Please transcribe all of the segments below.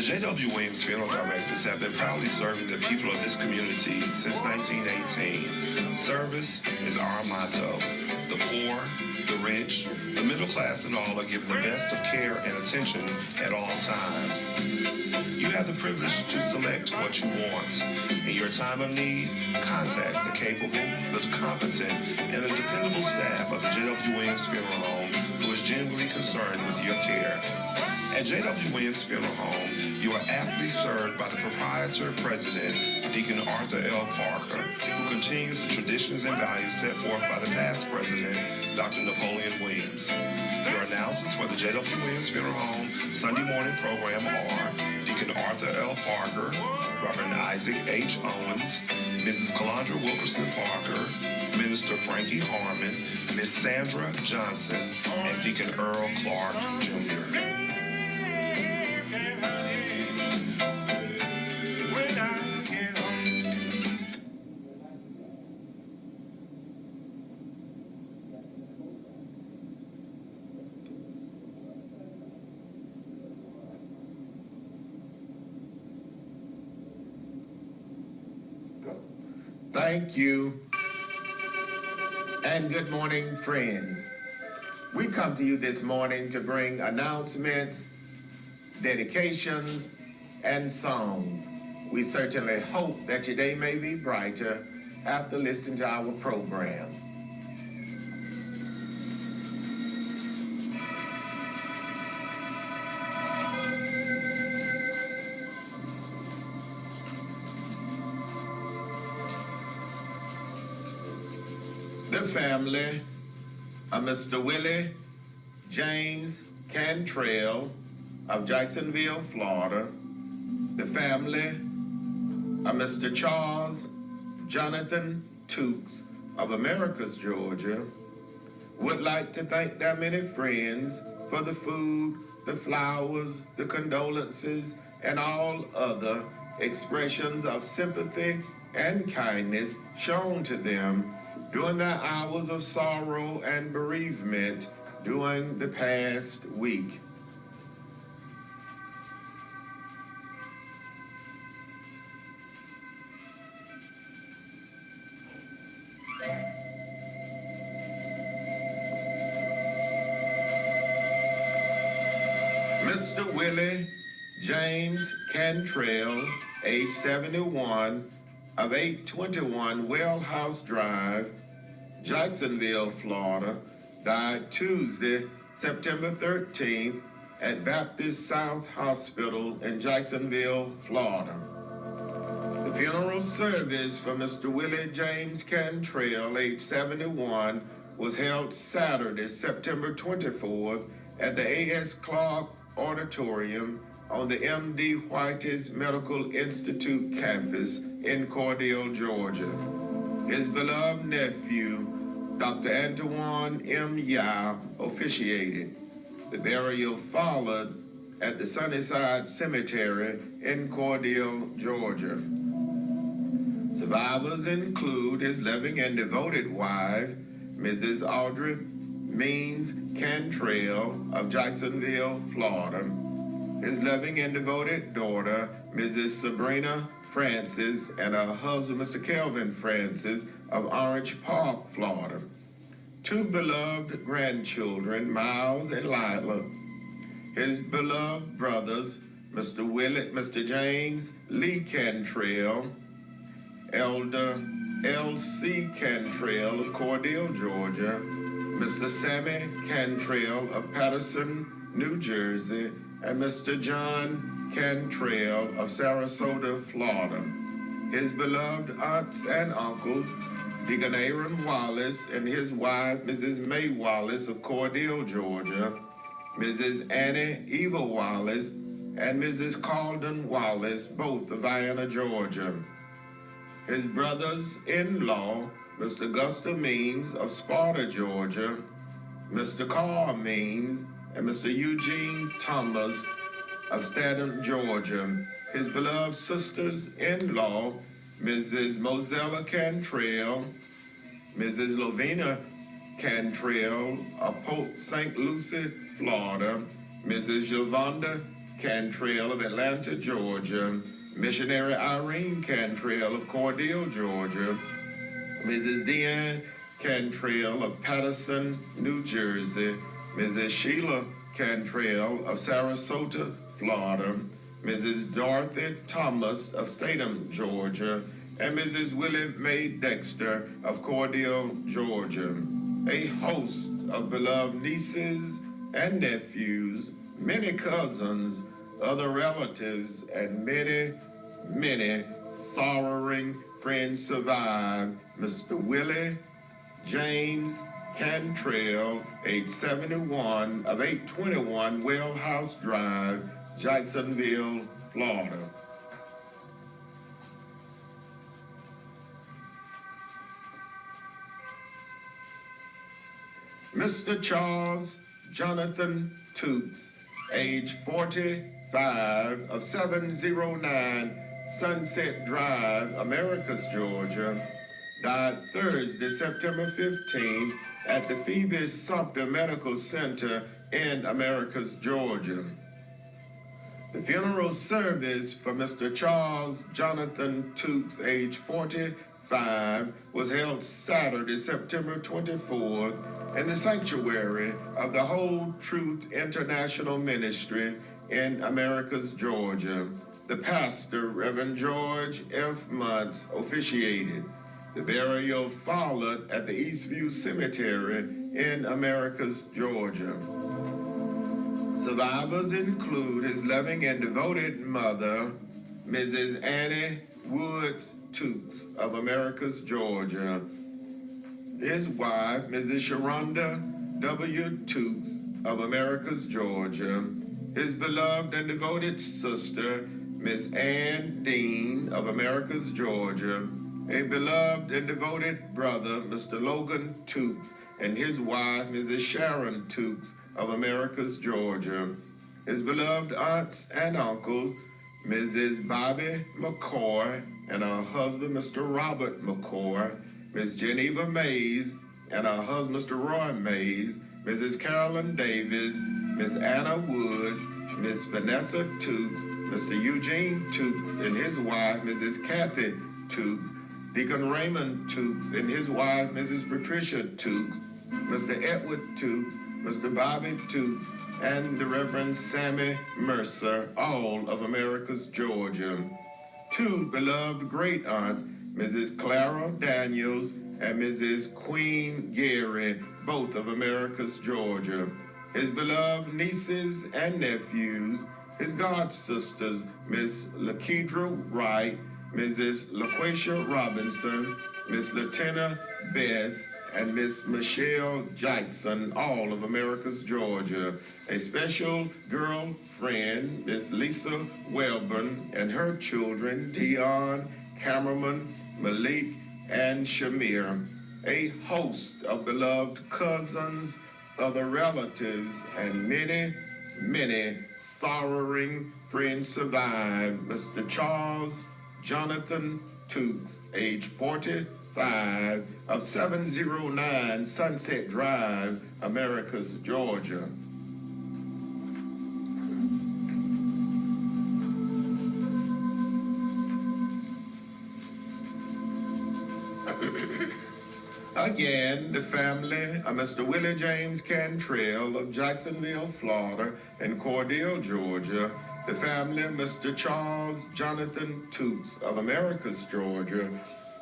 J.W.Williams funeral directors have been proudly serving the people of this community since 1918. Service is our motto. The poor, the rich, the middle class and all are given the best of care and attention at all times. You have the privilege to select what you want. In your time of need, contact the capable, the competent, and the dependable staff of the J.W.Williams Funeral Home who is genuinely concerned with your care. At J.W.Williams Funeral Home, you are aptly served by the proprietor president, Deacon Arthur L. Parker, who continues the traditions and values set forth by the past president, Dr. Napoleon Williams. Your announcers for the J.W.Williams Funeral Home Sunday morning program are Deacon Arthur L. Parker, Reverend Isaac H. Owens, Mrs. Calandra Wilkerson Parker, Minister Frankie Harmon, Miss Sandra Johnson, and Deacon Earl Clark, Jr. Thank you, and good morning, friends. We come to you this morning to bring announcements, dedications, and songs. We certainly hope that your day may be brighter after listening to our program. The family of Mr. Willie James Cantrell of Jacksonville, Florida, the family of Mr. Charles Jonathan Tukes of Americus, Georgia, would like to thank their many friends for the food, the flowers, the condolences, and all other expressions of sympathy and kindness shown to them during their hours of sorrow and bereavement during the past week. Mr. Willie James Cantrell, age 71, of 821 Wellhouse Drive, Jacksonville, Florida, died Tuesday, September 13th at Baptist South Hospital in Jacksonville, Florida. The funeral service for Mr. Willie James Cantrell, age 71, was held Saturday, September 24th at the A.S. Clark Auditorium on the M.D. White's Medical Institute campus in Cordele, Georgia. His beloved nephew, Dr. Antoine M. Yao, officiated. The burial followed at the Sunnyside Cemetery in Cordele, Georgia. Survivors include his loving and devoted wife, Mrs. Audrey Means Cantrell of Jacksonville, Florida, his loving and devoted daughter, Mrs. Sabrina Francis, and her husband, Mr. Kelvin Francis of Orange Park, Florida. Two beloved grandchildren, Miles and Lila. His beloved brothers, Mr. James Lee Cantrell, Elder L.C. Cantrell of Cordele, Georgia, Mr. Sammy Cantrell of Patterson, New Jersey, and Mr. John Cantrell of Sarasota, Florida. His beloved aunts and uncles, Deacon Aaron Wallace and his wife, Mrs. May Wallace of Cordele, Georgia, Mrs. Annie Eva Wallace, and Mrs. Calden Wallace, both of Vienna, Georgia. His brothers-in-law, Mr. Gusta Means of Sparta, Georgia, Mr. Carl Means, and Mr. Eugene Thomas of Statham, Georgia. His beloved sisters-in-law, Mrs. Mozella Cantrell, Mrs. Lovina Cantrell of Port St. Lucie, Florida, Mrs. Yolanda Cantrell of Atlanta, Georgia, missionary Irene Cantrell of Cordele, Georgia, Mrs. Deanne Cantrell of Patterson, New Jersey, Mrs. Sheila Cantrell of Sarasota, Florida, Mrs. Dorothy Thomas of Statham, Georgia, and Mrs. Willie Mae Dexter of Cordele, Georgia. A host of beloved nieces and nephews, many cousins, other relatives, and many sorrowing friends survive Mr. Willie James Cantrell, age 71, of 821 Wellhouse Drive, Jacksonville, Florida. Mr. Charles Jonathan Tooks, age 45, of 709 Sunset Drive, Americus, Georgia, died Thursday, September 15, at the Phoebe Sumter Medical Center in Americus, Georgia. The funeral service for Mr. Charles Jonathan Tooks, age 45, was held Saturday, September 24th, in the sanctuary of the Whole Truth International Ministry in Americus, Georgia. The pastor, Reverend George F. Muntz, officiated. The burial followed at the Eastview Cemetery in Americus, Georgia. Survivors include his loving and devoted mother, Mrs. Annie Woods Tooks of Americus, Georgia, his wife, Mrs. Sharonda W. Tooks of Americus, Georgia, his beloved and devoted sister, Miss Ann Dean of Americus, Georgia, a beloved and devoted brother, Mr. Logan Tooks, and his wife, Mrs. Sharon Tooks of Americus, Georgia, his beloved aunts and uncles, Mrs. Bobby McCoy and her husband, Mr. Robert McCoy, Miss Geneva Mays and her husband, Mr. Roy Mays, Mrs. Carolyn Davis, Miss Anna Woods, Miss Vanessa Tooks, Mr. Eugene Tooks and his wife, Mrs. Kathy Tooks, Deacon Raymond Tooks and his wife, Mrs. Patricia Tooks, Mr. Edward Tooks, Mr. Bobby Tooks, and the Reverend Sammy Mercer, all of Americus, Georgia. Two beloved great aunts, Mrs. Clara Daniels and Mrs. Queen Gary, both of Americus, Georgia. His beloved nieces and nephews, his god sisters, Miss Lakedra Wright, Mrs. LaQuasia Robinson, Miss Latina Bess, and Miss Michelle Jackson, all of Americus, Georgia. A special girlfriend, Miss Lisa Welburn, and her children, Dion, Cameron, Malik, and Shamir. A host of beloved cousins, other relatives, and many sorrowing friends survive Mr. Charles Jonathan Tooks, age 45, of 709 Sunset Drive, Americus, Georgia. Again, the family of Mr. Willie James Cantrell of Jacksonville, Florida, and Cordele, Georgia, the family of Mr. Charles Jonathan Tooks of Americus, Georgia,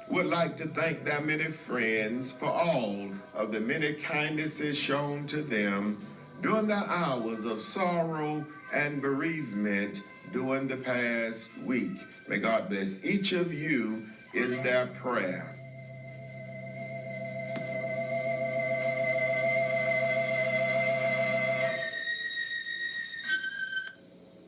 would like to thank their many friends for all of the many kindnesses shown to them during the hours of sorrow and bereavement during the past week. May God bless each of you is their prayer.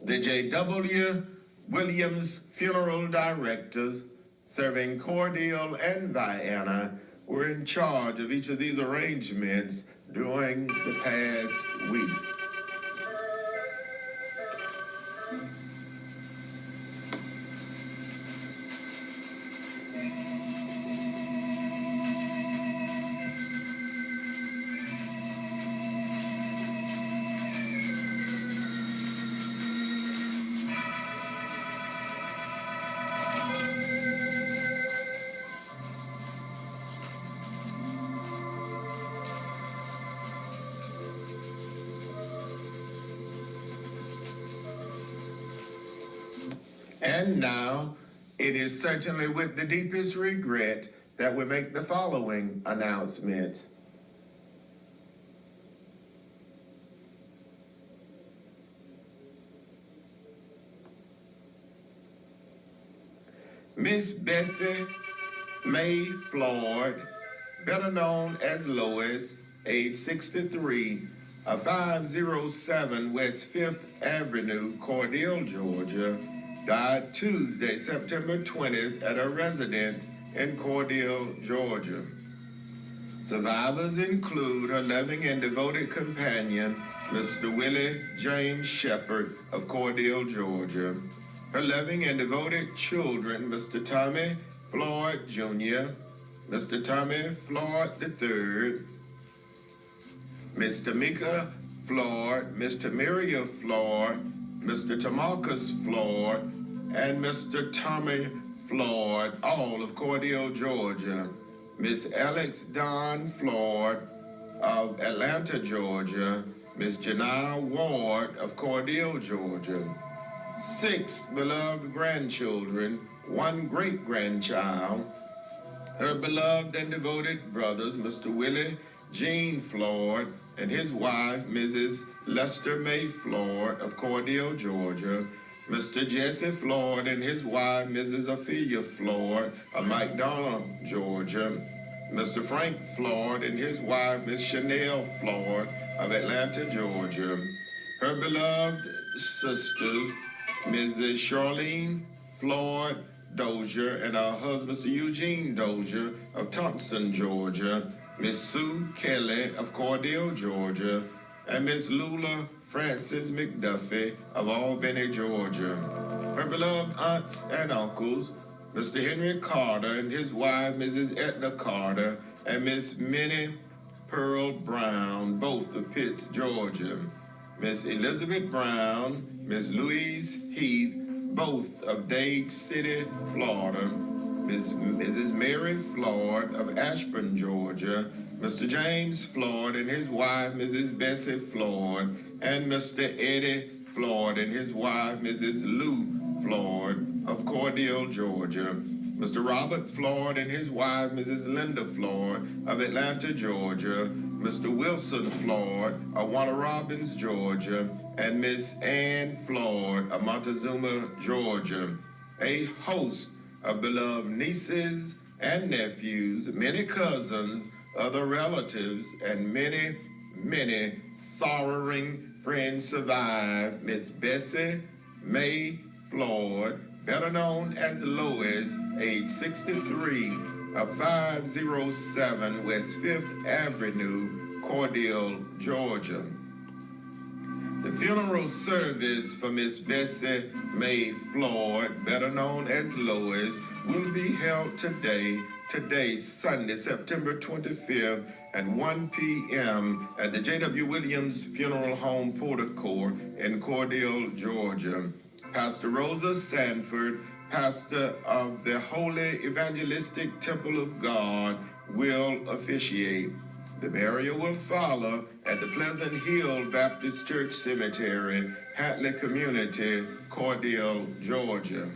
The J.W.Williams funeral directors serving Cordele and Vienna were in charge of each of these arrangements during the past week. And now, it is certainly with the deepest regret that we make the following announcements. Miss Bessie Mae Floyd, better known as Lois, age 63, of 507 West 5th Avenue, Cordele, Georgia, died Tuesday, September 20th at her residence in Cordele, Georgia. Survivors include her loving and devoted companion, Mr. Willie James Shepard of Cordele, Georgia. Her loving and devoted children, Mr. Tommy Floyd Jr., Mr. Tommy Floyd III, Miss Tamika Floyd, Mr. Miriam Floyd, Mr. Tamarcus Floyd, and Mr. Tommy Floyd, all of Cordele, Georgia. Miss Alex Don Floyd of Atlanta, Georgia. Miss Janelle Ward of Cordele, Georgia. 6 beloved grandchildren, 1 great-grandchild. Her beloved and devoted brothers, Mr. Willie Jean Floyd and his wife, Mrs. Lester May Floyd of Cordele, Georgia. Mr. Jesse Floyd and his wife, Mrs. Ophelia Floyd of McDonough, Georgia. Mr. Frank Floyd and his wife, Miss Chanel Floyd of Atlanta, Georgia. Her beloved sisters, Mrs. Charlene Floyd Dozier and her husband, Mr. Eugene Dozier of Thompson, Georgia. Miss Sue Kelly of Cordele, Georgia. And Miss Lula Francis McDuffie of Albany, Georgia. Her beloved aunts and uncles, Mr. Henry Carter and his wife, Mrs. Etna Carter, and Miss Minnie Pearl Brown, both of Pitts, Georgia. Miss Elizabeth Brown, Miss Louise Heath, both of Dade City, Florida. Mrs. Mary Floyd of Ashburn, Georgia. Mr. James Floyd and his wife, Mrs. Bessie Floyd, and Mr. Eddie Floyd and his wife, Mrs. Lou Floyd of Cordele, Georgia. Mr. Robert Floyd and his wife, Mrs. Linda Floyd of Atlanta, Georgia. Mr. Wilson Floyd of Warner Robins, Georgia, and Miss Ann Floyd of Montezuma, Georgia. A host of beloved nieces and nephews, many cousins, other relatives, and many, many sorrowing friends survive Miss Bessie Mae Floyd, better known as Lois, age 63, of 507 West 5th Avenue, Cordele, Georgia. The funeral service for Miss Bessie Mae Floyd, better known as Lois, will be held today, Sunday, September 25th at 1 p.m. at the J.W.Williams Funeral Home Portico in Cordele, Georgia. Pastor Rosa Sanford, pastor of the Holy Evangelistic Temple of God, will officiate. The burial will follow at the Pleasant Hill Baptist Church Cemetery, Hatley Community, Cordele, Georgia.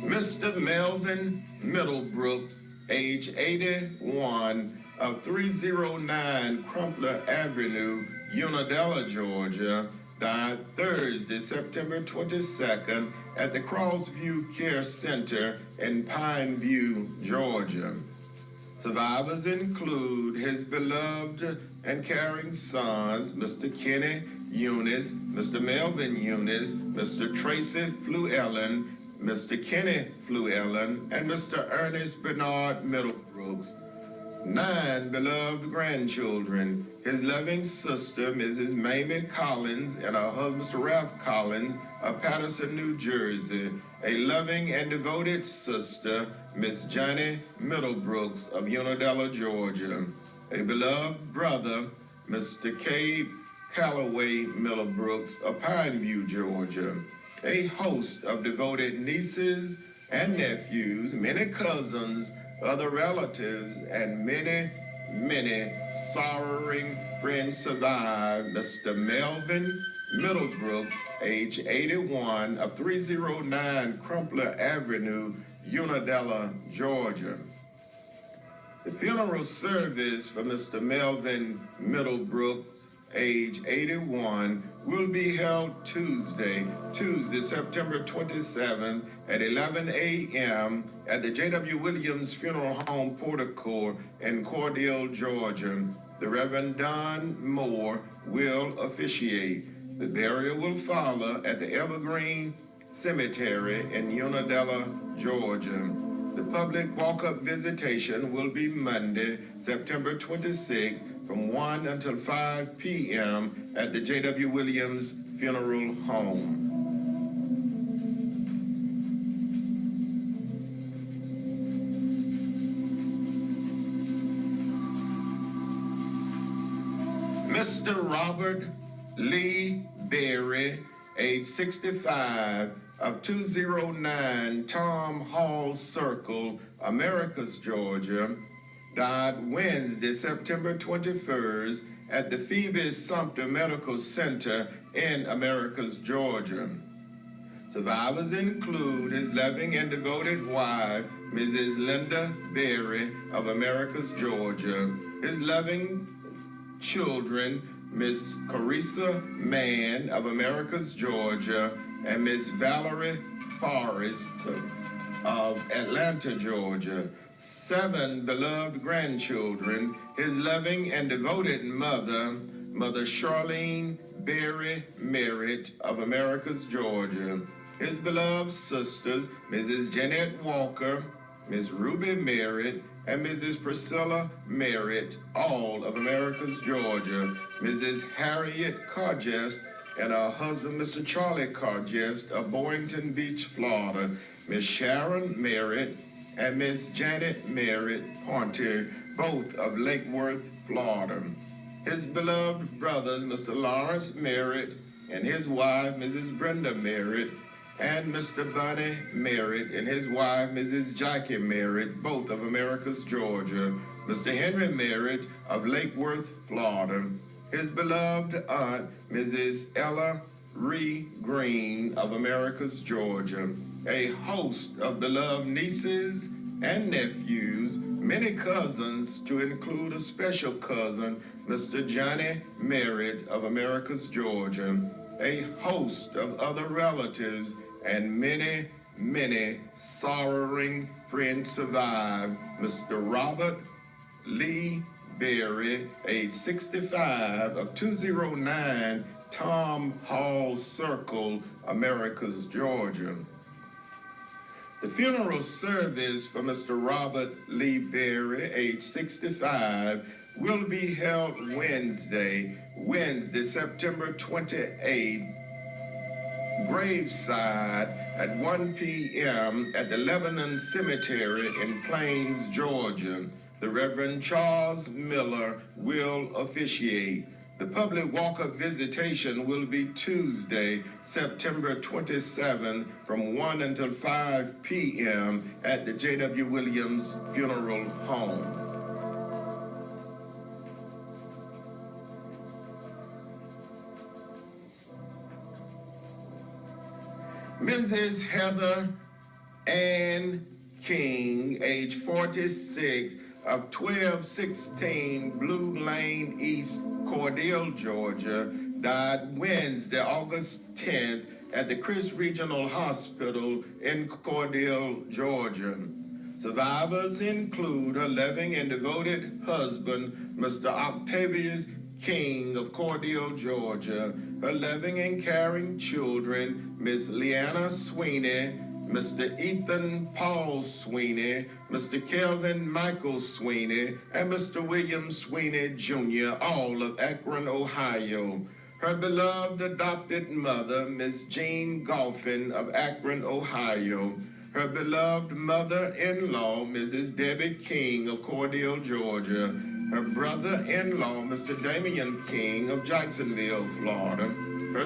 Mr. Melvin Middlebrooks, age 81, of 309 Crumpler Avenue, Unadilla, Georgia, died Thursday, September 22nd at the Crossview Care Center in Pineview, Georgia. Survivors include his beloved and caring sons, Mr. Kenny Eunice, Mr. Melvin Eunice, Mr. Tracy Fluellen, Mr. Kenny Fluellen, and Mr. Ernest Bernard Middlebrooks. 9 beloved grandchildren, his loving sister, Mrs. Mamie Collins, and her husband, Mr. Ralph Collins, of Patterson, New Jersey. A loving and devoted sister, Miss Johnny Middlebrooks of Unadilla, Georgia. A beloved brother, Mr. Cade Calloway Middlebrooks of Pineview, Georgia. A host of devoted nieces and nephews, many cousins, other relatives, and many, many sorrowing friends survive Mr. Melvin Middlebrook, age 81, of 309 Crumpler Avenue, Unadilla, Georgia. The funeral service for Mr. Melvin Middlebrook, age 81, will be held Tuesday, September 27th at 11 a.m. at the J.W.Williams Funeral Home Portico in Cordele, Georgia. The Reverend Don Moore will officiate. The burial will follow at the Evergreen Cemetery in Unadilla, Georgia. The public walk-up visitation will be Monday, September 26th from 1 until 5 p.m. at the J.W. Williams Funeral Home. Mr. Robert Lee Berry, age 65, of 209 Tom Hall Circle, Americus, Georgia, died Wednesday, September 21st at the Phoebe Sumter Medical Center in Americus, Georgia. Survivors include his loving and devoted wife, Mrs. Linda Berry of Americus, Georgia, his loving children, Miss Carissa Mann of Americus, Georgia, and Miss Valerie Forrest of Atlanta, Georgia. 7 beloved grandchildren, his loving and devoted mother, Mother Charlene Berry Merritt of Americus, Georgia. His beloved sisters, Mrs. Jeanette Walker, Miss Ruby Merritt, and Mrs. Priscilla Merritt, all of Americus, Georgia. Mrs. Harriet Cargest and her husband, Mr. Charlie Cargest of Boynton Beach, Florida. Miss Sharon Merritt and Miss Janet Merritt Pontier, both of Lake Worth, Florida. His beloved brothers, Mr. Lawrence Merritt and his wife, Mrs. Brenda Merritt, and Mr. Bunny Merritt and his wife, Mrs. Jackie Merritt, both of Americus, Georgia. Mr. Henry Merritt of Lake Worth, Florida. His beloved aunt, Mrs. Ella Ree Green of Americus, Georgia. A host of beloved nieces and nephews, many cousins, to include a special cousin, Mr. Johnny Merritt of Americus, Georgia. A host of other relatives, and many, many sorrowing friends survive Mr. Robert Lee Berry, age 65, of 209 Tom Hall Circle, Americus, Georgia. The funeral service for Mr. Robert Lee Berry, age 65, will be held Wednesday, September 28th, graveside at 1 p.m. at the Lebanon Cemetery in Plains, Georgia. The Reverend Charles Miller will officiate. The public walk-up visitation will be Tuesday, September 27th from 1 until 5 p.m. at the J.W. Williams Funeral Home. Mrs. Heather Ann King, age 46, of 1216 Blue Lane East, Cordele, Georgia, died Wednesday, August 10th at the Chris Regional Hospital in Cordele, Georgia. Survivors include her loving and devoted husband, Mr. Octavius King of Cordele, Georgia, her loving and caring children, Miss Leanna Sweeney, Mr. Ethan Paul Sweeney, Mr. Kelvin Michael Sweeney, and Mr. William Sweeney Jr., all of Akron, Ohio. Her beloved adopted mother, Miss Jean Golphin of Akron, Ohio. Her beloved mother-in-law, Mrs. Debbie King of Cordele, Georgia. Her brother-in-law, Mr. Damian King of Jacksonville, Florida. Her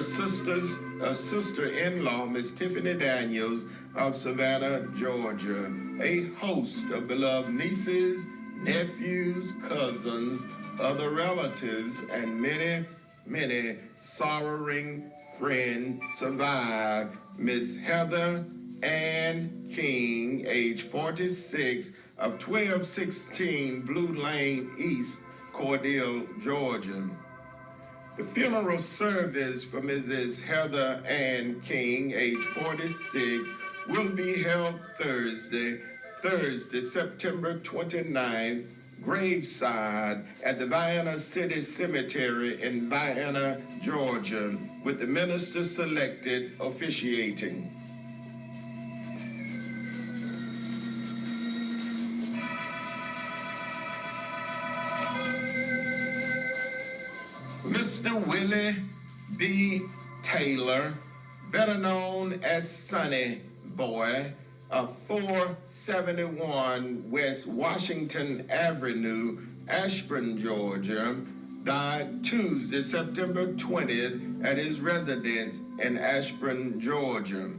sister-in-law, Miss Tiffany Daniels of Savannah, Georgia. A host of beloved nieces, nephews, cousins, other relatives, and many, many sorrowing friends survive Miss Heather Ann King, age 46, of 1216 Blue Lane East, Cordele, Georgia. The funeral service for Mrs. Heather Ann King, age 46, will be held Thursday, September 29th, graveside at the Vienna City Cemetery in Vienna, Georgia, with the minister selected officiating. Mr. Willie B. Taylor, better known as Sonny Boy, of 471 West Washington Avenue, Ashburn, Georgia, died Tuesday, September 20th at his residence in Ashburn, Georgia.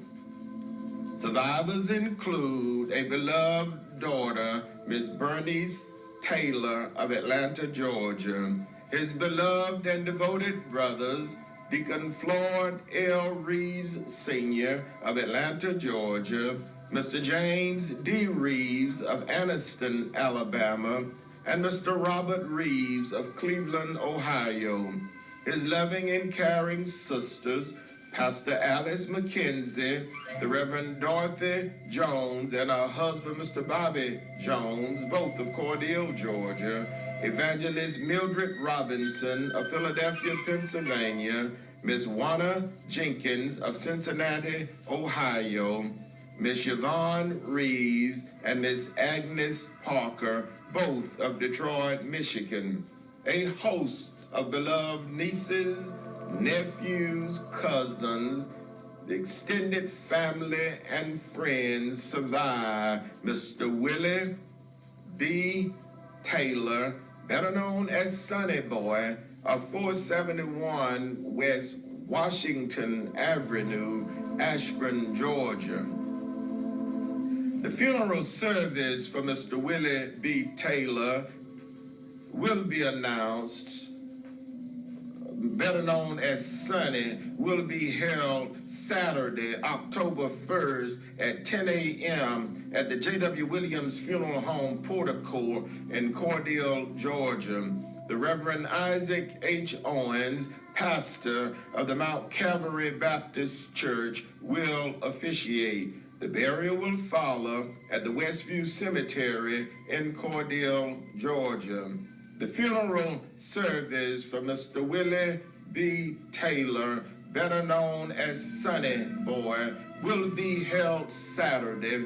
Survivors include a beloved daughter, Miss Bernice Taylor of Atlanta, Georgia, his beloved and devoted brothers, Deacon Floyd L. Reeves Sr. of Atlanta, Georgia, Mr. James D. Reeves of Anniston, Alabama, and Mr. Robert Reeves of Cleveland, Ohio, his loving and caring sisters, Pastor Alice McKenzie, the Reverend Dorothy Jones, and her husband, Mr. Bobby Jones, both of Cordele, Georgia, Evangelist Mildred Robinson of Philadelphia, Pennsylvania, Miss Juana Jenkins of Cincinnati, Ohio, Miss Yvonne Reeves, and Miss Agnes Parker, both of Detroit, Michigan. A host of beloved nieces, nephews, cousins, the extended family and friends survive Mr. Willie B. Taylor, better known as Sonny Boy, of 471 West Washington Avenue, Ashburn, Georgia. The funeral service for Mr. Willie B. Taylor will be announced, better known as Sonny, will be held Saturday, October 1st at 10 a.m. at the J.W.Williams Funeral Home Portico in Cordele, Georgia. The Reverend Isaac H. Owens, pastor of the Mount Calvary Baptist Church, will officiate. The burial will follow at the Westview Cemetery in Cordele, Georgia. The funeral service for Mr. Willie B. Taylor, better known as Sonny Boy, will be held Saturday,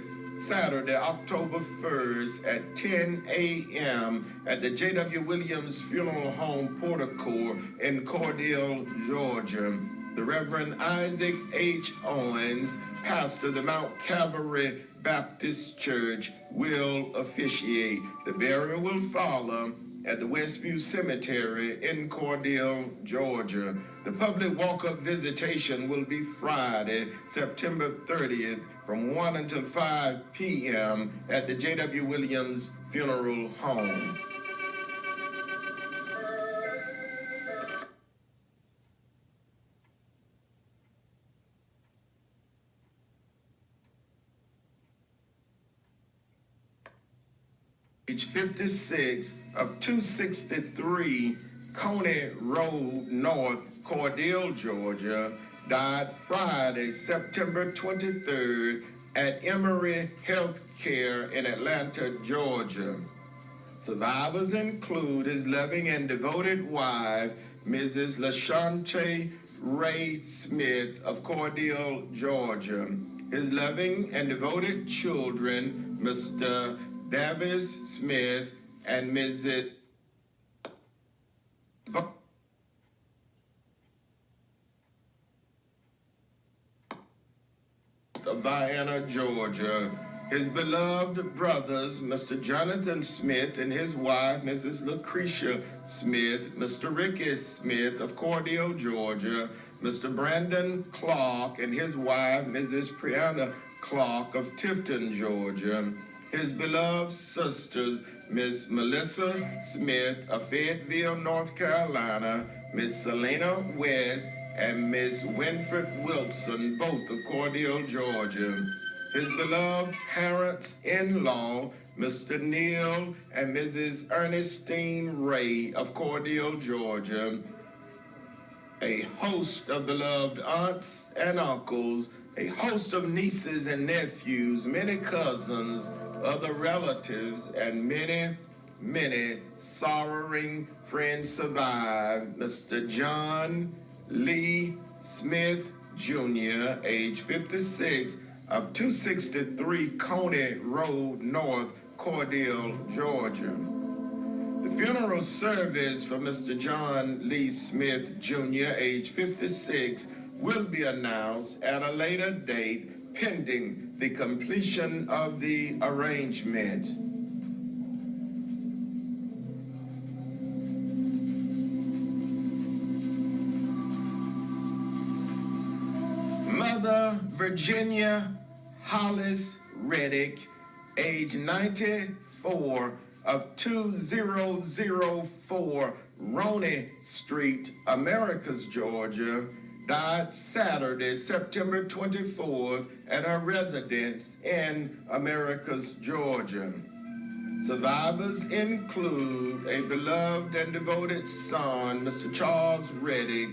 October 1st at 10 a.m. at the J.W.Williams Funeral Home Portico in Cordele, Georgia. The Reverend Isaac H. Owens, pastor of the Mount Calvary Baptist Church, will officiate. The burial will follow at the Westview Cemetery in Cordele, Georgia. The public walk-up visitation will be Friday, September 30th from 1 until 5 p.m. at the J.W. Williams Funeral Home. Age 56 of 263 Coney Road North, Cordele, Georgia, died Friday, September 23rd at Emory Healthcare in Atlanta, Georgia. Survivors include his loving and devoted wife, Mrs. LaShante Ray Smith of Cordele, Georgia. His loving and devoted children, Mr. Davis Smith and Mrs. of Vienna, Georgia. His beloved brothers, Mr. Jonathan Smith and his wife, Mrs. Lucretia Smith, Mr. Ricky Smith of Cordele, Georgia, Mr. Brandon Clark and his wife, Mrs. Brianna Clark of Tifton, Georgia. His beloved sisters, Miss Melissa Smith of Fayetteville, North Carolina, Miss Selena West, and Miss Winfred Wilson, both of Cordele, Georgia. His beloved parents-in-law, Mr. Neil and Mrs. Ernestine Ray of Cordele, Georgia. A host of beloved aunts and uncles, a host of nieces and nephews, many cousins, other relatives, and many sorrowing friends survive. Mr. John Lee Smith Jr., age 56, of 263 Coney Road North, Cordele, Georgia. The funeral service for Mr. John Lee Smith Jr., age 56, will be announced at a later date pending the completion of the arrangement. Mother Virginia Hollis Reddick, age 94, of 2004 Roney Street, Americus, Georgia, died Saturday, September 24th, at her residence in Americus, Georgia. Survivors include a beloved and devoted son, Mr. Charles Reddick,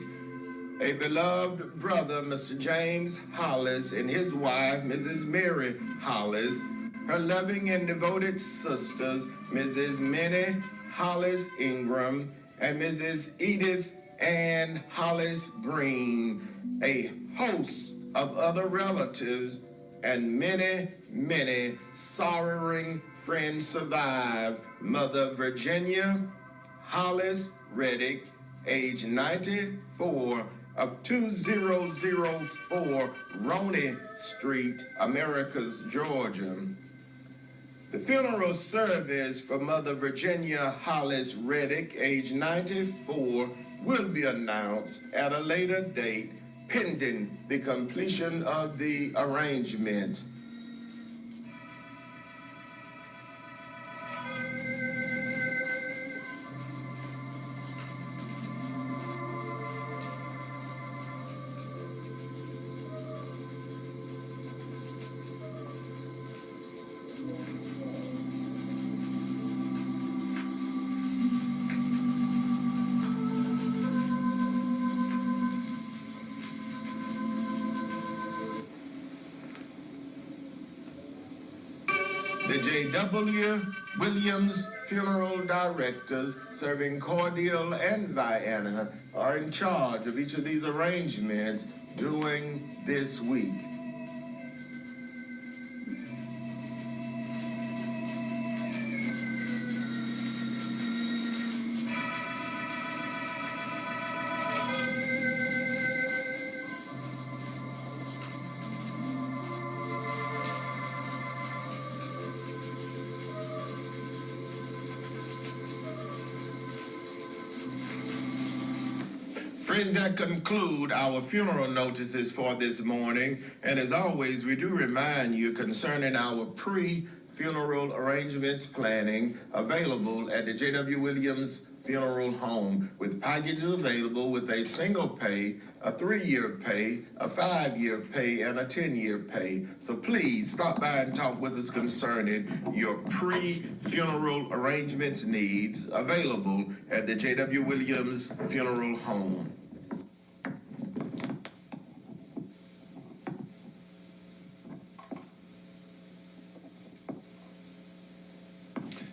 a beloved brother, Mr. James Hollis, and his wife, Mrs. Mary Hollis, her loving and devoted sisters, Mrs. Minnie Hollis Ingram, and Mrs. Edith Ann Hollis Green, a host of other relatives, and many sorrowing friends survive. Mother Virginia Hollis Reddick, age 94, of 2004 Roney Street, Americus, Georgia. The funeral service for Mother Virginia Hollis Reddick, age 94, will be announced at a later date pending the completion of the arrangement. The J.W.Williams funeral directors serving Cordele and Vienna are in charge of each of these arrangements during this week. Friends, that conclude our funeral notices for this morning. And as always, we do remind you concerning our pre-funeral arrangements planning available at the J.W.Williams Funeral Home, with packages available with a single pay, a 3-year pay, a 5-year pay, and a 10-year pay. So please stop by and talk with us concerning your pre-funeral arrangements needs available at the J.W.Williams Funeral Home.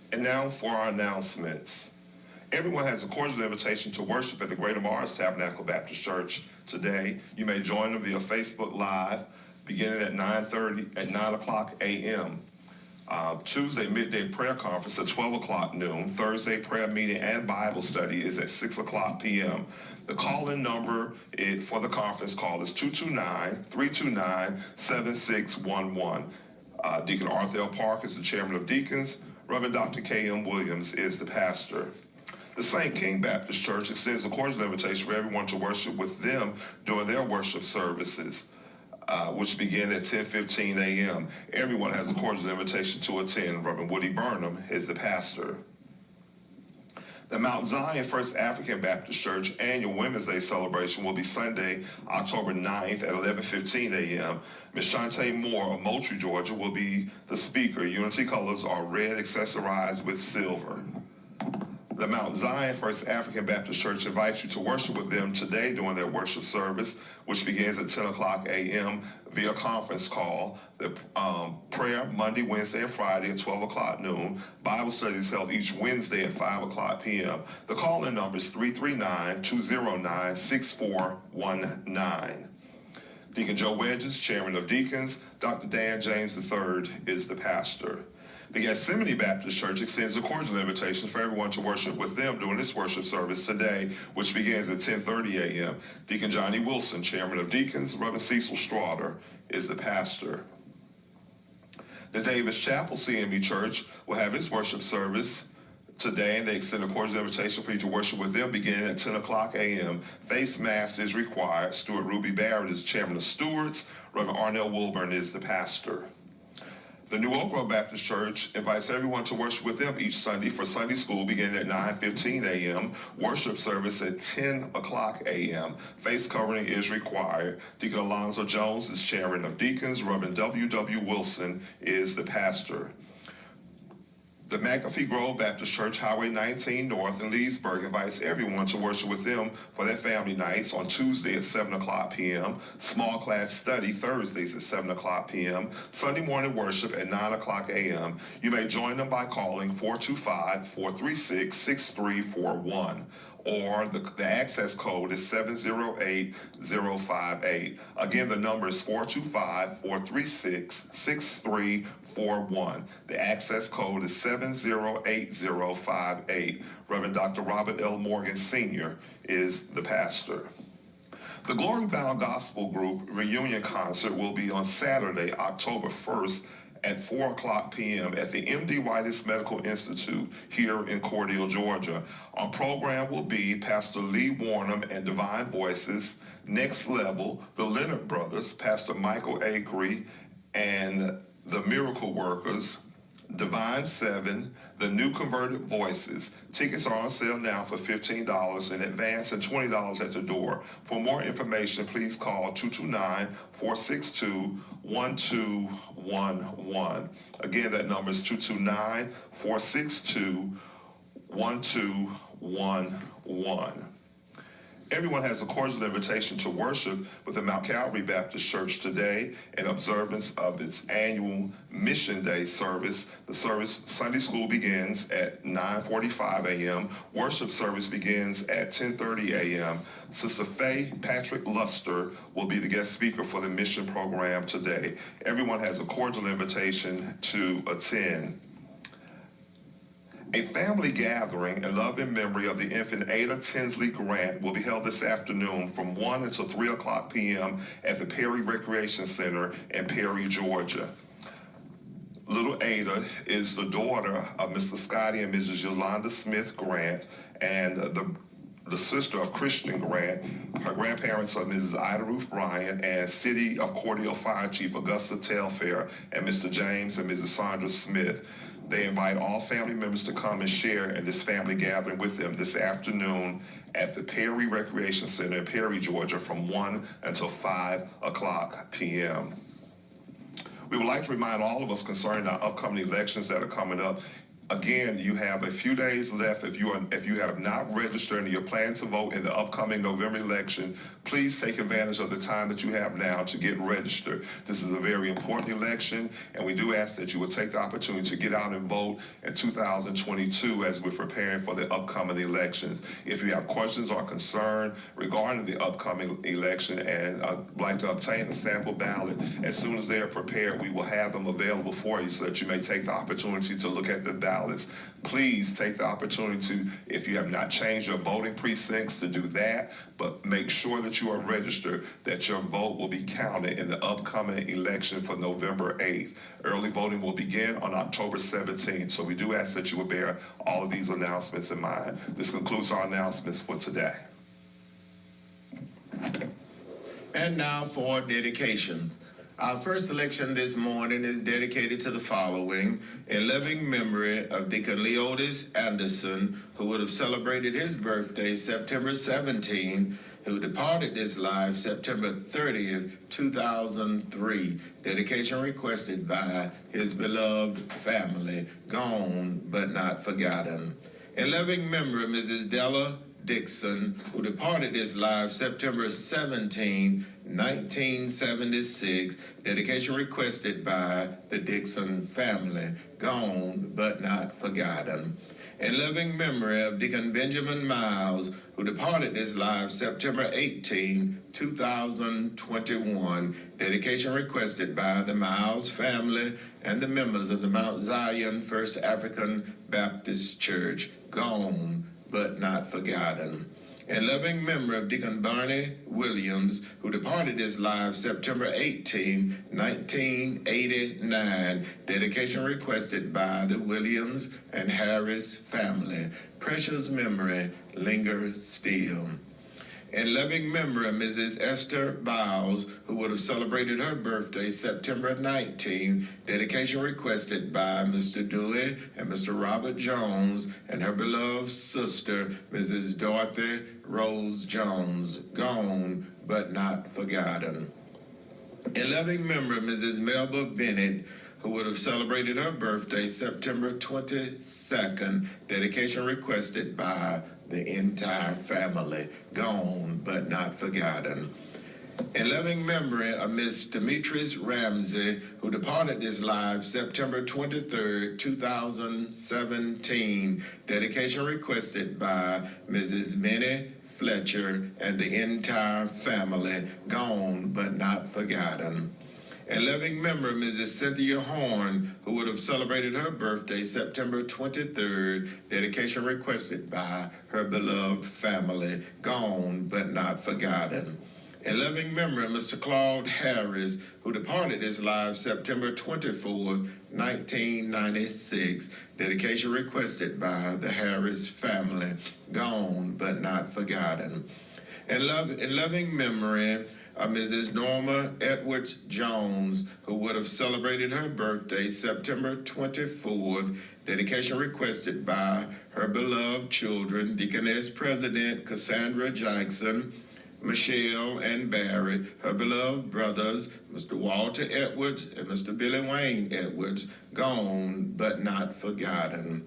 And now for our announcements. Everyone has a cordial invitation to worship at the Greater Mars Tabernacle Baptist Church today. You may join them via Facebook Live beginning at 9 o'clock a.m. Tuesday midday prayer conference at 12 o'clock noon. Thursday prayer meeting and Bible study is at 6 o'clock p.m. The call-in number for the conference call is 229-329-7611. Deacon Arthur L. Park is the chairman of deacons. Reverend Dr. J.W.Williams is the pastor. The St. King Baptist Church extends a cordial invitation for everyone to worship with them during their worship services. which begin at 10:15 a.m. Everyone has a cordial invitation to attend. Reverend Woody Burnham is the pastor. The Mount Zion First African Baptist Church annual Women's Day celebration will be Sunday, October 9th at 11:15 a.m. Ms. Shantae Moore of Moultrie, Georgia will be the speaker. Unity colors are red accessorized with silver. The Mount Zion First African Baptist Church invites you to worship with them today during their worship service, which begins at 10 o'clock a.m. via conference call. The prayer Monday, Wednesday, and Friday at 12 o'clock noon. Bible study is held each Wednesday at 5 o'clock p.m. The call-in number is 339-209-6419. Deacon Joe Wedges, Chairman of Deacons. Dr. Dan James III is the pastor. The Gethsemane Baptist Church extends a cordial invitation for everyone to worship with them during this worship service today, which begins at 10:30 a.m. Deacon Johnny Wilson, Chairman of Deacons. Reverend Cecil Straughter is the pastor. The Davis Chapel CME Church will have its worship service today, and they extend a cordial invitation for you to worship with them beginning at 10 o'clock a.m. Face mask is required. Stuart Ruby Barrett is Chairman of Stewards. Reverend Arnell Wilburn is the pastor. The New Oak Grove Baptist Church invites everyone to worship with them each Sunday for Sunday school beginning at 9:15 a.m., worship service at 10 o'clock a.m. Face covering is required. Deacon Alonzo Jones is Chairman of Deacons. Reverend W.W. Wilson is the pastor. The McAfee Grove Baptist Church, Highway 19 North in Leesburg, invites everyone to worship with them for their family nights on Tuesday at 7 o'clock p.m., small class study Thursdays at 7 o'clock p.m., Sunday morning worship at 9 o'clock a.m. You may join them by calling 425-436-6341. Or the access code is 708058. Again, the number is 425-436-6341. The access code is 708058. Reverend Dr. Robert L. Morgan Sr. is the pastor. The Glory Bound Gospel Group reunion concert will be on Saturday, October 1st at 4 o'clock p.m. at the M.D. Whitus Medical Institute here in Cordele, Georgia. Our program will be Pastor Lee Warnham and Divine Voices, Next Level, the Leonard Brothers, Pastor Michael Acree, and the Miracle Workers, Divine Seven, the New Converted Voices. Tickets are on sale now for $15 in advance and $20 at the door. For more information, please call 229-462-1211. Again, that number is 229-462-1211. Everyone has a cordial invitation to worship with the Mount Calvary Baptist Church today in observance of its annual Mission Day service. The service, Sunday school begins at 9:45 a.m. Worship service begins at 10:30 a.m. Sister Faye Patrick Luster will be the guest speaker for the mission program today. Everyone has a cordial invitation to attend. A family gathering in love and memory of the infant Ada Tinsley Grant will be held this afternoon from 1 until 3 o'clock p.m. at the Perry Recreation Center in Perry, Georgia. Little Ada is the daughter of Mr. Scotty and Mrs. Yolanda Smith Grant and the sister of Christian Grant. Her grandparents are Mrs. Ida Ruth Bryan and City of Cordele Fire Chief Augusta Telfair and Mr. James and Mrs. Sandra Smith. They invite all family members to come and share in this family gathering with them this afternoon at the Perry Recreation Center in Perry, Georgia from 1 until 5 o'clock p.m. We would like to remind all of us concerning our upcoming elections that are coming up. Again, you have a few days left. If you have not registered and you're planning to vote in the upcoming November election, please take advantage of the time that you have now to get registered. This is a very important election, and we do ask that you would take the opportunity to get out and vote in 2022 as we're preparing for the upcoming elections. If you have questions or concern regarding the upcoming election and like to obtain a sample ballot, as soon as they are prepared, we will have them available for you so that you may take the opportunity to look at the ballot. Please take the opportunity to, if you have not changed your voting precincts, to do that, but make sure that you are registered, that your vote will be counted in the upcoming election for November 8th. Early voting will begin on October 17th, so we do ask that you will bear all of these announcements in mind. This concludes our announcements for today. And now for dedications. Our first selection this morning is dedicated to the following: in loving memory of Deacon Leotis Anderson, who would have celebrated his birthday September 17, who departed this life September 30th, 2003. Dedication requested by his beloved family, gone but not forgotten. In loving memory of Mrs. Della Dixon, who departed this life September 17, 1976. Dedication requested by the Dixon family, gone but not forgotten. In loving memory of Deacon Benjamin Miles, who departed this life September 18, 2021. Dedication requested by the Miles family and the members of the Mount Zion First African Baptist Church, gone but not forgotten. In loving memory of Deacon Barney Williams, who departed this life September 18, 1989. Dedication requested by the Williams and Harris family. Precious memory lingers still. In loving memory of Mrs. Esther Biles, who would have celebrated her birthday September 19, dedication requested by Mr. Dewey and Mr. Robert Jones and her beloved sister, Mrs. Dorothy Rose Jones, gone but not forgotten. In loving memory of Mrs. Melba Bennett, who would have celebrated her birthday September 22nd, dedication requested by the entire family, gone but not forgotten. In loving memory of Miss Demetrius Ramsey, who departed this life September 23rd, 2017, dedication requested by Mrs. Minnie Fletcher and the entire family, gone but not forgotten. In loving memory of Mrs. Cynthia Horn, who would have celebrated her birthday September 23rd, dedication requested by her beloved family, gone but not forgotten. In loving memory of Mr. Claude Harris, who departed this life September 24th, 1996, dedication requested by the Harris family, gone but not forgotten. In loving memory of Mrs. Norma Edwards Jones, who would have celebrated her birthday September 24th, dedication requested by her beloved children, Deaconess President Cassandra Jackson, Michelle and Barry, her beloved brothers, Mr. Walter Edwards and Mr. Billy Wayne Edwards, gone but not forgotten.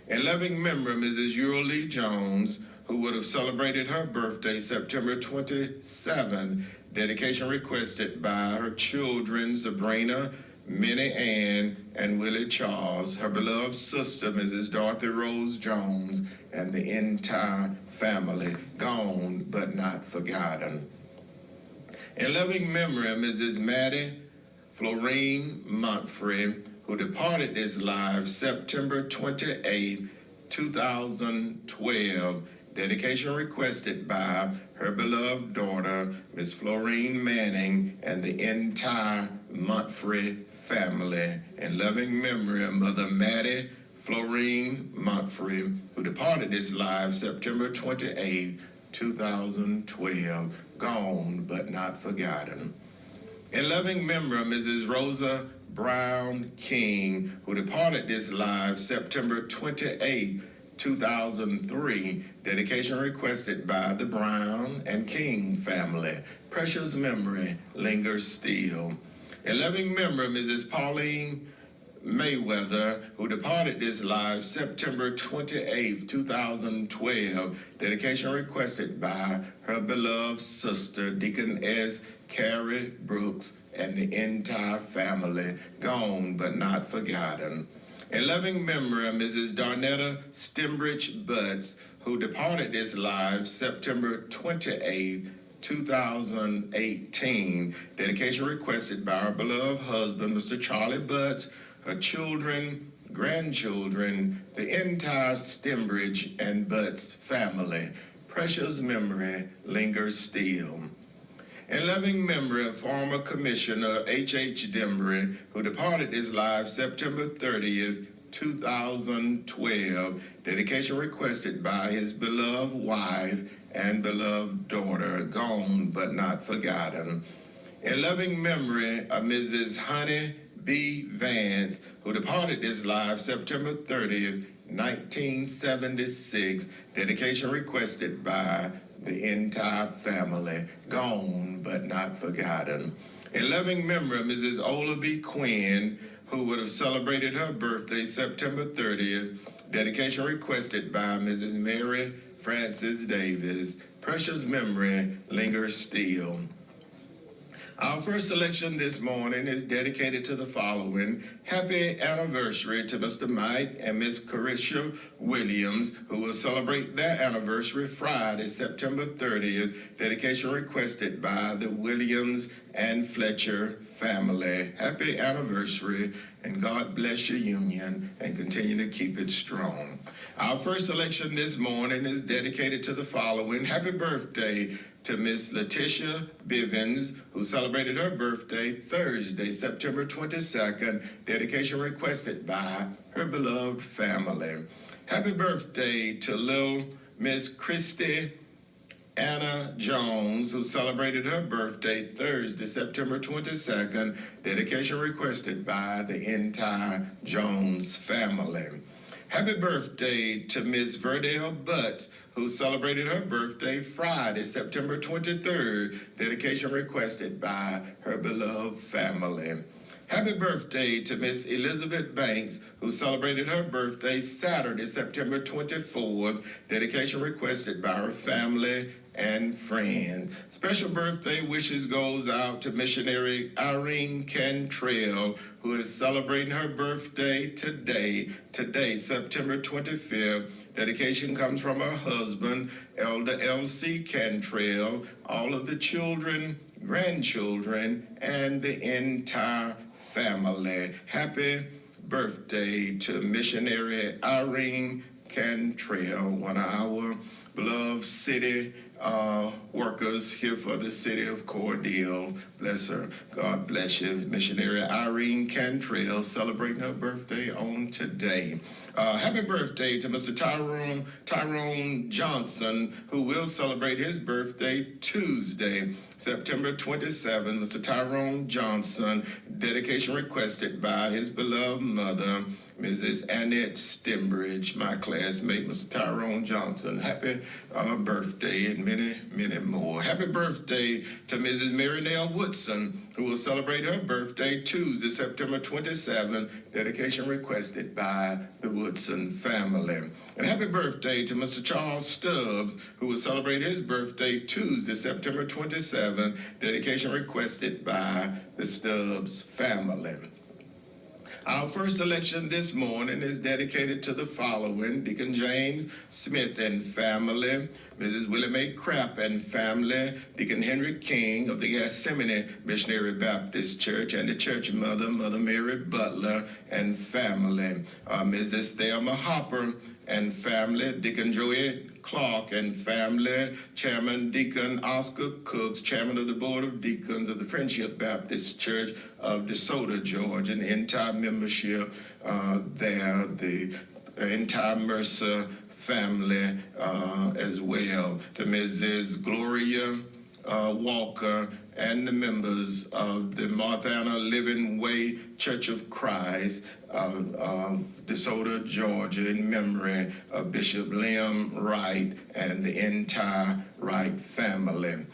In loving memory of Mrs. Lee Jones, who would have celebrated her birthday September 27th, dedication requested by her children, Sabrina, Minnie Ann, and Willie Charles, her beloved sister, Mrs. Dorothy Rose Jones, and the entire family, gone but not forgotten. In loving memory of Mrs. Maddie Florine Montfrey, who departed this life September 28, 2012, dedication requested by her beloved daughter, Miss Florine Manning, and the entire Montfrey family. In loving memory of Mother Maddie Florine Montfrey, who departed this life September 28, 2012, gone but not forgotten. In loving memory of Mrs. Rosa Brown King, who departed this life September 28, 2003, dedication requested by the Brown and King family. Precious memory lingers still. In loving memory of Mrs. Pauline Mayweather, who departed this life September 28, 2012, dedication requested by her beloved sister, Deaconess Carrie Brooks, and the entire family, gone but not forgotten. In loving memory of Mrs. Darnetta Stembridge Butts, who departed this life September 28, 2018, dedication requested by her beloved husband, Mr. Charlie Butts, her children, grandchildren, the entire Stembridge and Butts family. Precious memory lingers still. In loving memory of former Commissioner H.H. Dembry, who departed this life September 30th, 2012, dedication requested by his beloved wife and beloved daughter, gone but not forgotten. In loving memory of Mrs. Honey B. Vance, who departed this life September 30th, 1976, dedication requested by the entire family, gone but not forgotten. In loving memory of Mrs. Ola B. Quinn, who would have celebrated her birthday September 30th, dedication requested by Mrs. Mary Frances Davis. Precious memory lingers still. Our first selection this morning is dedicated to the following. Happy anniversary to Mr. Mike and Miss J.W.Williams, who will celebrate their anniversary Friday, September 30th. Dedication requested by the Williams and Fletcher family. Happy anniversary, and God bless your union and continue to keep it strong. Our first selection this morning is dedicated to the following. Happy birthday to Miss Letitia Bivens, who celebrated her birthday Thursday, September 22nd. Dedication requested by her beloved family. Happy birthday to little Miss Christy Anna Jones, who celebrated her birthday Thursday, September 22nd. Dedication requested by the entire Jones family. Happy birthday to Miss Verdale Butts, who celebrated her birthday Friday, September 23rd. Dedication requested by her beloved family. Happy birthday to Miss Elizabeth Banks, who celebrated her birthday Saturday, September 24th. Dedication requested by her family and friends. Special birthday wishes goes out to missionary Irene Cantrell, who is celebrating her birthday today, September 25th. Dedication comes from her husband, Elder L.C. Cantrell, all of the children, grandchildren, and the entire family. Happy birthday to missionary Irene Cantrell, one of our beloved city workers here for the city of Cordele. Bless her. God bless you. Missionary Irene Cantrell celebrating her birthday on today. Happy birthday to Mr. Tyrone Johnson, who will celebrate his birthday Tuesday, September 27. Mr. Tyrone Johnson, dedication requested by his beloved mother, Mrs. Annette Stembridge, my classmate, Mr. Tyrone Johnson. Happy birthday and many, many more. Happy birthday to Mrs. Mary Nell Woodson, who will celebrate her birthday Tuesday, September 27th. Dedication requested by the Woodson family. And happy birthday to Mr. Charles Stubbs, who will celebrate his birthday Tuesday, September 27th. Dedication requested by the Stubbs family. Our first selection this morning is dedicated to the following: Deacon James Smith and family, Mrs. Willie Mae Crapp and family, Deacon Henry King of the Gethsemane Missionary Baptist Church, and the church mother, Mother Mary Butler and family, Mrs. Thelma Hopper and family, Deacon Joey Clark and family, Chairman Deacon Oscar Cooks, Chairman of the Board of Deacons of the Friendship Baptist Church of DeSoto, Georgia, and the entire membership there, the entire Mercer family as well, to Mrs. Gloria Walker and the members of the Martha Anna Living Way Church of Christ of DeSoto, Georgia, in memory of Bishop Liam Wright and the entire Wright family.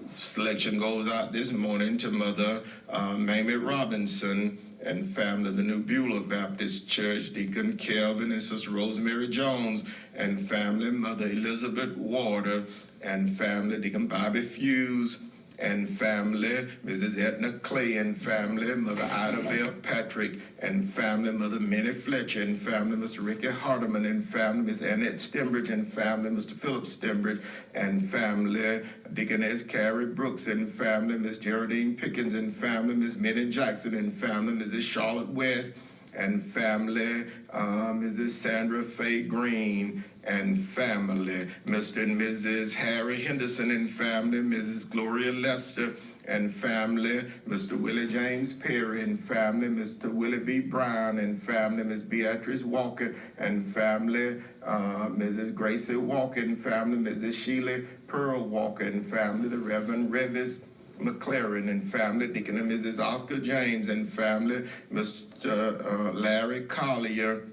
Selection goes out this morning to Mother Mamie Robinson and family of the New Beulah Baptist Church, Deacon Kelvin and Sister Rosemary Jones and family, Mother Elizabeth Warder and family, Deacon Bobby Fuse and family, Mrs. Edna Clay and family, Mother Ida Bell Patrick and family, Mother Minnie Fletcher and family, Mr. Ricky Hardeman and family, Miss Annette Stembridge and family, Mr. Philip Stembridge and family, Deaconess Carrie Brooks and family, Miss Geraldine Pickens and family, Miss Minnie Jackson and family, Mrs. Charlotte West and family, Mrs. Sandra Faye Green and family, Mr. and Mrs. Harry Henderson and family, Mrs. Gloria Lester and family, Mr. Willie James Perry and family, Mr. Willie B. Brown and family, Miss Beatrice Walker and family, Mrs. Gracie Walker and family, Mrs. Sheila Pearl Walker and family, the Reverend Revis McLaren and family, Deacon and Mrs. Oscar James and family, Mr. Larry Collier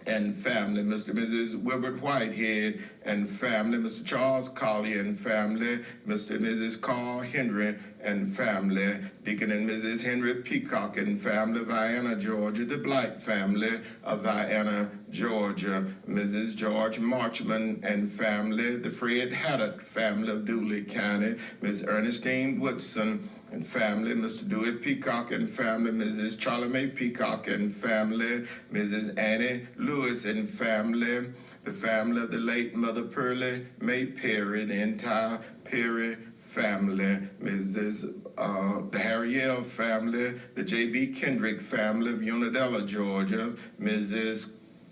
and family, Mr. and Mrs. Wilbert Whitehead and family, Mr. Charles Collier and family, Mr. and Mrs. Carl Henry and family, Deacon and Mrs. Henry Peacock and family, Vienna, Georgia, the Blight family of Vienna, Georgia, Mrs. George Marchman and family, the Fred Haddock family of Dooley County, Ms. Ernestine Woodson and family, Mr. Dewey Peacock and family, Mrs. Charlie Mae Peacock and family, Mrs. Annie Lewis and family, the family of the late Mother Pearlie Mae Perry, the entire Perry family, Mrs. The Harriel family, the J.B. Kendrick family of Unadilla, Georgia, Mrs.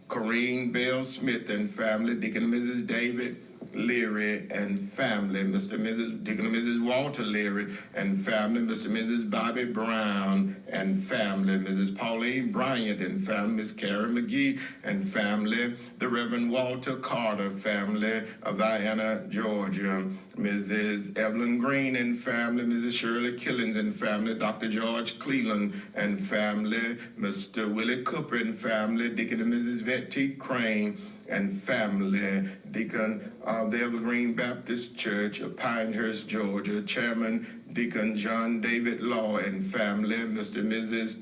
Corrine Bell Smith and family, Deacon and Mrs. David Leary and family, Mr. and Mrs. Deacon and Mrs. Walter Leary and family, Mr. and Mrs. Bobby Brown and family, Mrs. Pauline Bryant and family, Miss Carrie McGee and family, the Reverend Walter Carter family of Vienna, Georgia, Mrs. Evelyn Green and family, Mrs. Shirley Killings and family, Dr. George Cleland and family, Mr. Willie Cooper and family, Deacon and Mrs. Betty Crane and family, Deacon of the Evergreen Baptist Church of Pinehurst, Georgia, Chairman Deacon John David Law and family, Mr. and Mrs.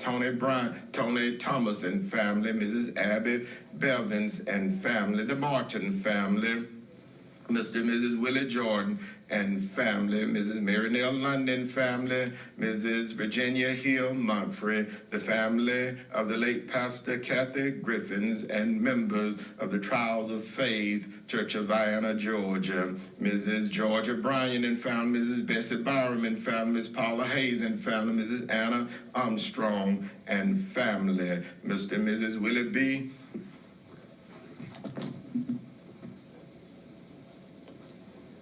Tony Thomas and family, Mrs. Abby Bevins and family, the Martin family, Mr. and Mrs. Willie Jordan and family, Mrs. Mary Nell London family, Mrs. Virginia Hill Mumphrey, the family of the late Pastor Kathy Griffins and members of the Trials of Faith Church of Vienna, Georgia, Mrs. Georgia Bryan and family, Mrs. Bessie Byram and family, Miss Paula Hayes and family, Mrs. Anna Armstrong and family, Mr. and Mrs. Willie B.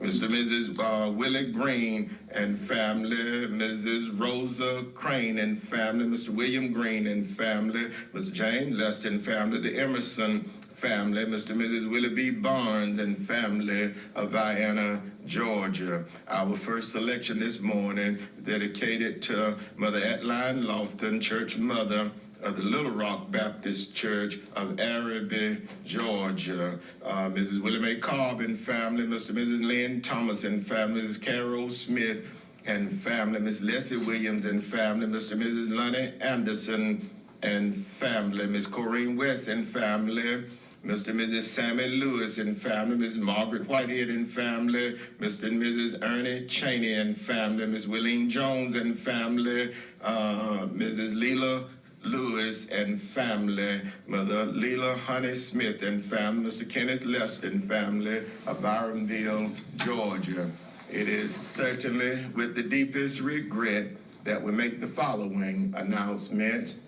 Mr. and Mrs. Willie Green and family, Mrs. Rosa Crane and family, Mr. William Green and family, Mr. Jane Lester and family, the Emerson family, Mr. and Mrs. Willie B. Barnes and family of Vienna, Georgia. Our first selection this morning dedicated to Mother Adeline Lofton, church mother of the Little Rock Baptist Church of Araby, Georgia. Mrs. Willie Mae Cobb and family, Mr. and Mrs. Lynn Thomas and family, Mrs. Carol Smith and family, Miss Leslie Williams and family, Mr. and Mrs. Lonnie Anderson and family, Miss Corrine West and family, Mr. and Mrs. Sammy Lewis and family, Miss Margaret Whitehead and family, Mr. and Mrs. Ernie Cheney and family, Miss Willeen Jones and family, Mrs. Leela Lewis and family, Mother Leela Honey Smith and family, Mr. Kenneth Lester and family of Byronville, Georgia. It is certainly with the deepest regret that we make the following announcements.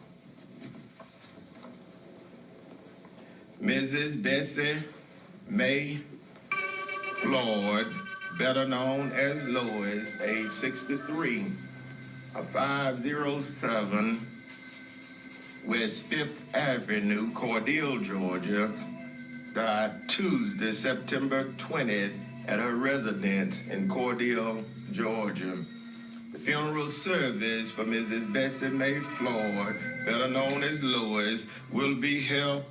Mrs. Bessie Mae Floyd, better known as Lois, age 63, of 507 West 5th Avenue, Cordele, Georgia, died Tuesday, September 20th, at her residence in Cordele, Georgia. The funeral service for Mrs. Bessie Mae Floyd, better known as Lois, will be held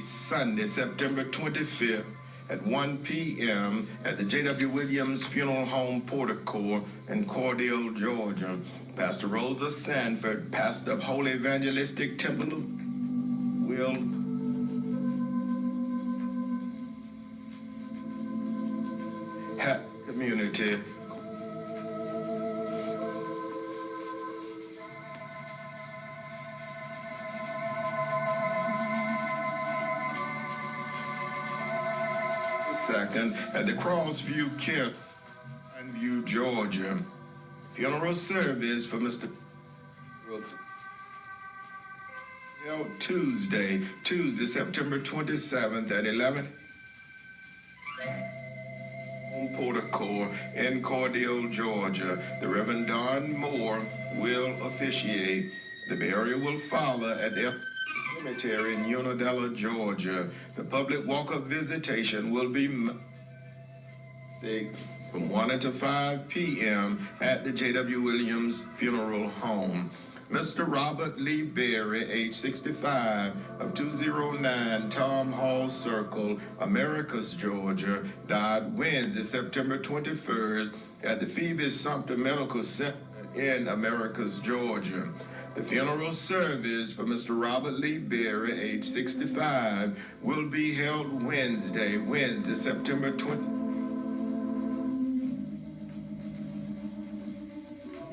Sunday, September 25th at 1 p.m. at the J.W.Williams Funeral Home Portico in Cordele, Georgia. Pastor Rosa Sanford, pastor of Holy Evangelistic Temple, will have community. Second, at the Crossview Care in View, Georgia. Funeral service for Mr. Brooks held Tuesday, September 27th at 11 on Portico in Cordele, Georgia. The Reverend Don Moore will officiate. The burial will follow at the cemetery in Unadilla, Georgia. The public walk-up visitation will be from 1 until 5 p.m. at the J.W.Williams Funeral Home. Mr. Robert Lee Berry, age 65, of 209 Tom Hall Circle, Americus, Georgia, died Wednesday, September 21st at the Phoebe Sumter Medical Center in Americus, Georgia. The funeral service for Mr. Robert Lee Berry, age 65, will be held Wednesday, September 20th.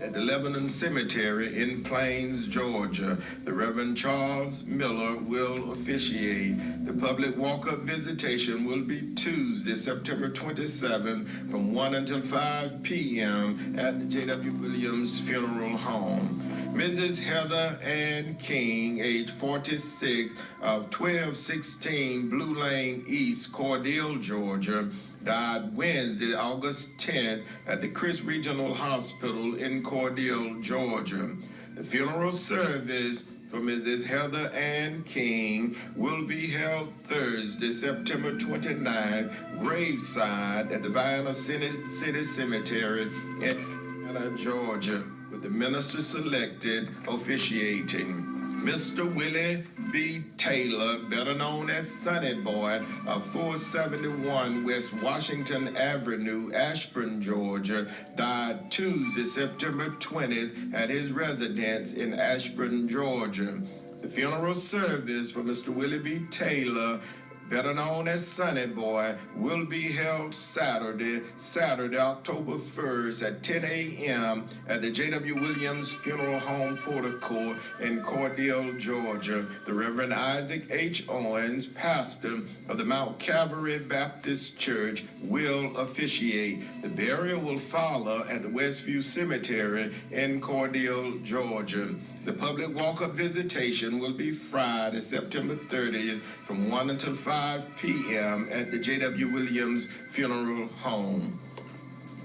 At the Lebanon Cemetery in Plains, Georgia. The Reverend Charles Miller will officiate. The public walk-up visitation will be Tuesday, September 27th from 1 until 5 p.m. at the J.W. Williams Funeral Home. Mrs. Heather Ann King, age 46, of 1216 Blue Lane East, Cordele, Georgia, died Wednesday, August 10th at the Chris Regional Hospital in Cordele, Georgia. The funeral service for Mrs. Heather Ann King will be held Thursday, September 29th, graveside at the Vienna City Cemetery in Atlanta, Georgia, with the minister selected officiating. Mr. Willie B. Taylor, better known as Sonny Boy, of 471 West Washington Avenue, Ashburn, Georgia, died Tuesday, September 20th at his residence in Ashburn, Georgia. The funeral service for Mr. Willie B. Taylor, better known as Sonny Boy, will be held Saturday, October 1st at 10 a.m. at the J.W. Williams Funeral Home Portico in Cordele, Georgia. The Reverend Isaac H. Owens, pastor of the Mount Calvary Baptist Church, will officiate. The burial will follow at the Westview Cemetery in Cordele, Georgia. The public walk-up visitation will be Friday, September 30th from 1 until 5 p.m. at the J.W. Williams Funeral Home.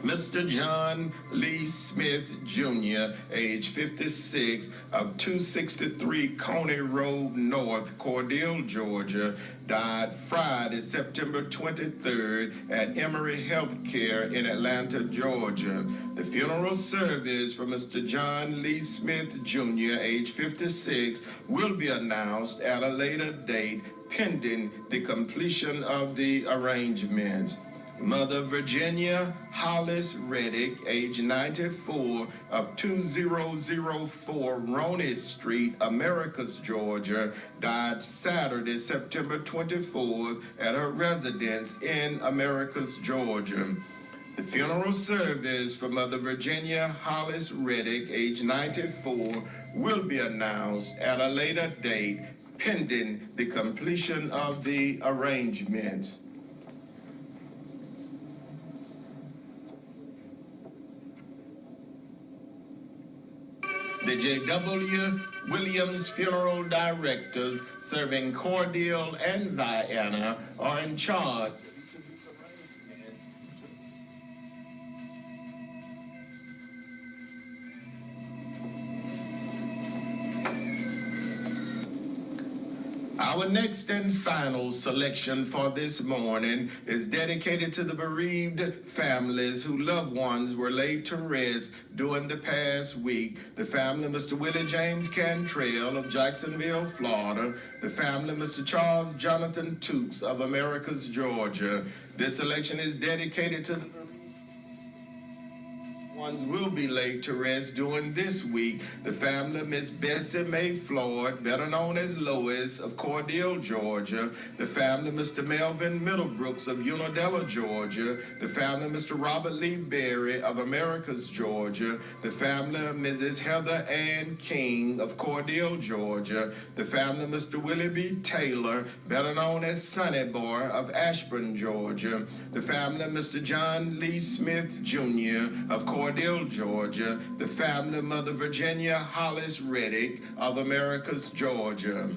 Mr. John Lee Smith, Jr., age 56, of 263 Coney Road North, Cordele, Georgia, died Friday, September 23rd at Emory Healthcare in Atlanta, Georgia. The funeral service for Mr. John Lee Smith, Jr., age 56, will be announced at a later date pending the completion of the arrangements. Mother Virginia Hollis Reddick, age 94, of 2004 Roney Street, Americus, Georgia, died Saturday, September 24th at her residence in Americus, Georgia. The funeral service for Mother Virginia Hollis Reddick, age 94, will be announced at a later date pending the completion of the arrangements. The J.W. Williams funeral directors serving Cordele and Vienna are in charge. Our next and final selection for this morning is dedicated to the bereaved families whose loved ones were laid to rest during the past week. The family of Mr. Willie James Cantrell of Jacksonville, Florida. The family of Mr. Charles Jonathan Tukes of Americus, Georgia. This selection is dedicated to the ones will be laid to rest during this week. The family of Miss Bessie Mae Floyd, better known as Lois, of Cordele, Georgia. The family of Mr. Melvin Middlebrooks of Unadilla, Georgia. The family of Mr. Robert Lee Berry of Americus, Georgia. The family of Mrs. Heather Ann King of Cordele, Georgia. The family of Mr. Willie B. Taylor, better known as Sonny Boy of Ashburn, Georgia. The family of Mr. John Lee Smith, Jr. of Cordele, Georgia. The family of Mother Virginia Hollis Reddick of Americus, Georgia.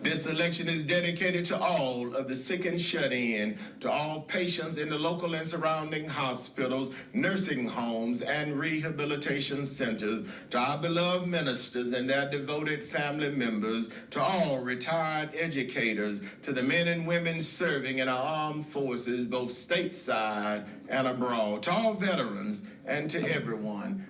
This election is dedicated to all of the sick and shut in, to all patients in the local and surrounding hospitals, nursing homes, and rehabilitation centers, to our beloved ministers and their devoted family members, to all retired educators, to the men and women serving in our armed forces, both stateside and abroad, to all veterans, and to everyone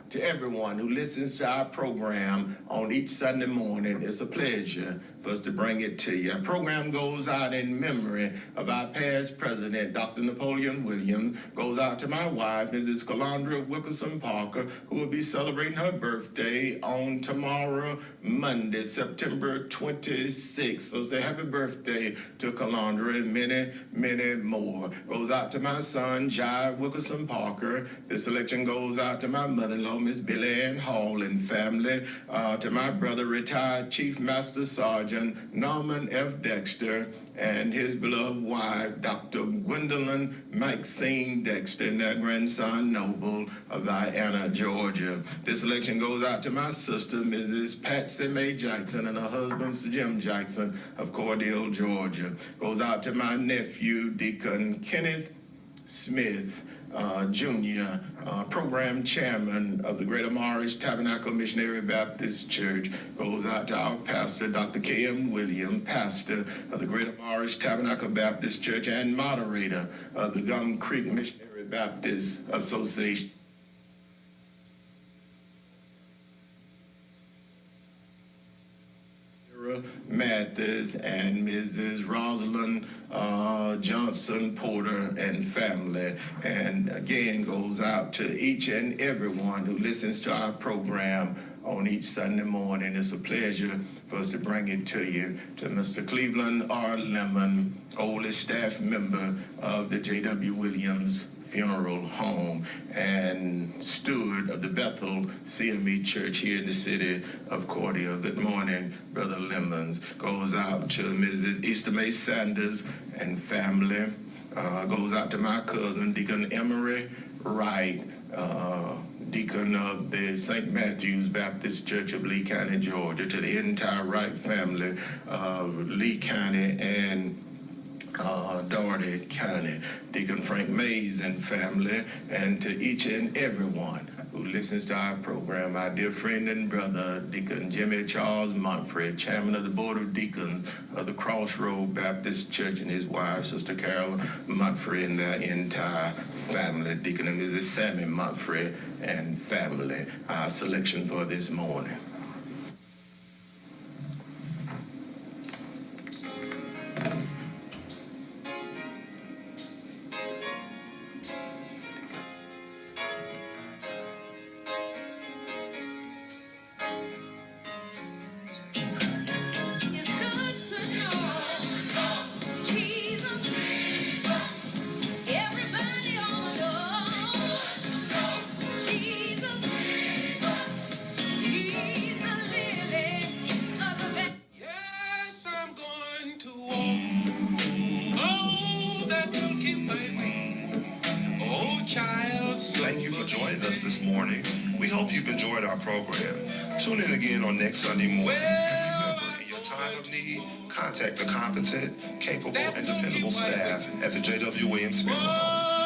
who listens to our program on each Sunday morning. It's a pleasure for us to bring it to you. Our program goes out in memory of our past president, Dr. Napoleon Williams. Goes out to my wife, Mrs. Calandra Wilkerson Parker, who will be celebrating her birthday on tomorrow, Monday, September 26th. So say happy birthday to Calandra and many, many more. Goes out to my son, J.W. Williams Parker. This selection goes out to my mother-in-law, Miss Billy Ann Hall, and family. To my brother, retired Chief Master Sergeant Norman F. Dexter, and his beloved wife, Dr. Gwendolyn Maxine Dexter, and their grandson, Noble, of Vienna, Georgia. This selection goes out to my sister, Mrs. Patsy Mae Jackson, and her husband, Sir Jim Jackson, of Cordele, Georgia. Goes out to my nephew, Deacon Kenneth Smith, Jr., program chairman of the Greater Morris Tabernacle Missionary Baptist Church. Goes out to our pastor, Dr. K.M. Williams, pastor of the Greater Morris Tabernacle Baptist Church and moderator of the Gum Creek Missionary Baptist Association. Mathis and Mrs. Rosalind Johnson Porter and family. And again goes out to each and everyone who listens to our program on each Sunday morning. It's a pleasure for us to bring it to you. To Mr. Cleveland R. Lemon, oldest staff member of the J.W.Williams Funeral Home and steward of the Bethel CME Church here in the city of Cordele. Good morning, Brother Lemons. Goes out to Mrs. Easter May Sanders and family. Goes out to my cousin, Deacon Emery Wright, deacon of the St. Matthew's Baptist Church of Lee County, Georgia. To the entire Wright family of Lee County and Doherty County, Deacon Frank Mays and family, and to each and everyone who listens to our program, our dear friend and brother, Deacon Jimmy Charles Montfrey, chairman of the Board of Deacons of the Crossroad Baptist Church, and his wife, Sister Carol Montfrey, and their entire family, Deacon and Mrs. Sammy Montfrey and family. Our selection for this morning. Thank you for joining us this morning. We hope you've enjoyed our program. Tune in again on next Sunday morning. And remember, in your time of need, contact the competent, capable, and dependable staff at the J.W. Williams Funeral Home.